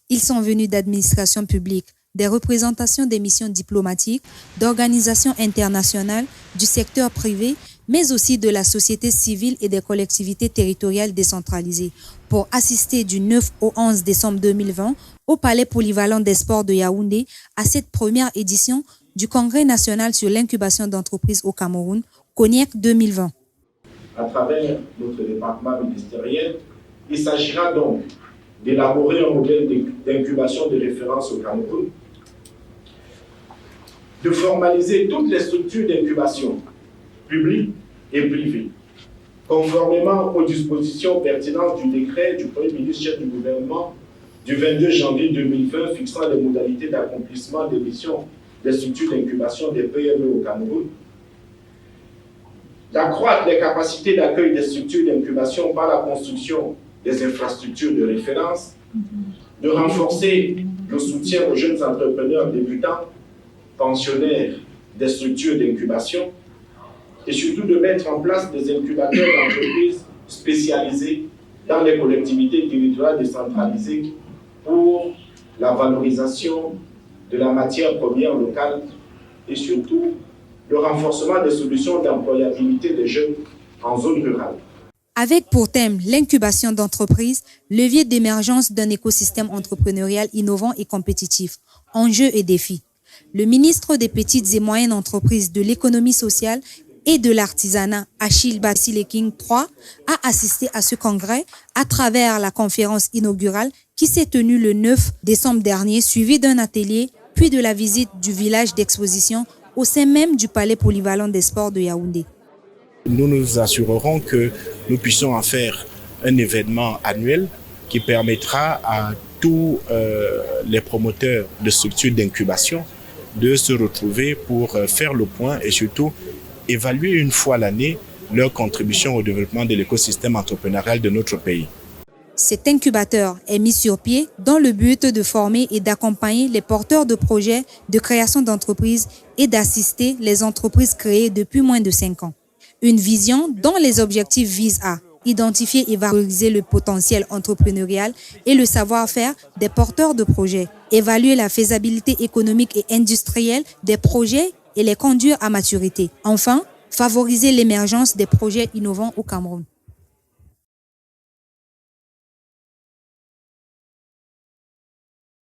Ils sont venus d'administrations publiques, des représentations des missions diplomatiques, d'organisations internationales, du secteur privé, mais aussi de la société civile et des collectivités territoriales décentralisées, pour assister du 9 au 11 décembre 2020 au Palais polyvalent des sports de Yaoundé à cette première édition du Congrès national sur l'incubation d'entreprises au Cameroun, CONIEC 2020. À travers notre département ministériel, il s'agira donc d'élaborer un modèle d'incubation de référence au Cameroun, de formaliser toutes les structures d'incubation, publiques et privées, conformément aux dispositions pertinentes du décret du Premier ministre chef du gouvernement du 22 janvier 2020 fixant les modalités d'accomplissement des missions des structures d'incubation des PME au Cameroun, d'accroître les capacités d'accueil des structures d'incubation par la construction des infrastructures de référence, de renforcer le soutien aux jeunes entrepreneurs débutants, pensionnaires des structures d'incubation, et surtout de mettre en place des incubateurs d'entreprises spécialisés dans les collectivités territoriales décentralisées pour la valorisation de la matière première locale et surtout le renforcement des solutions d'employabilité des jeunes en zone rurale. Avec pour thème l'incubation d'entreprises, levier d'émergence d'un écosystème entrepreneurial innovant et compétitif, enjeux et défis. Le ministre des Petites et Moyennes Entreprises, de l'économie sociale et de l'artisanat, Achille Basileking III, a assisté à ce congrès à travers la conférence inaugurale qui s'est tenue le 9 décembre dernier, suivie d'un atelier, puis de la visite du village d'exposition au sein même du Palais polyvalent des sports de Yaoundé. Nous nous assurerons que nous puissions en faire un événement annuel qui permettra à tous les promoteurs de structures d'incubation de se retrouver pour faire le point et surtout évaluer une fois l'année leur contribution au développement de l'écosystème entrepreneurial de notre pays. Cet incubateur est mis sur pied dans le but de former et d'accompagner les porteurs de projets de création d'entreprises et d'assister les entreprises créées depuis moins de 5 ans. Une vision dont les objectifs visent à identifier et valoriser le potentiel entrepreneurial et le savoir-faire des porteurs de projets, évaluer la faisabilité économique et industrielle des projets et les conduire à maturité. Enfin, favoriser l'émergence des projets innovants au Cameroun.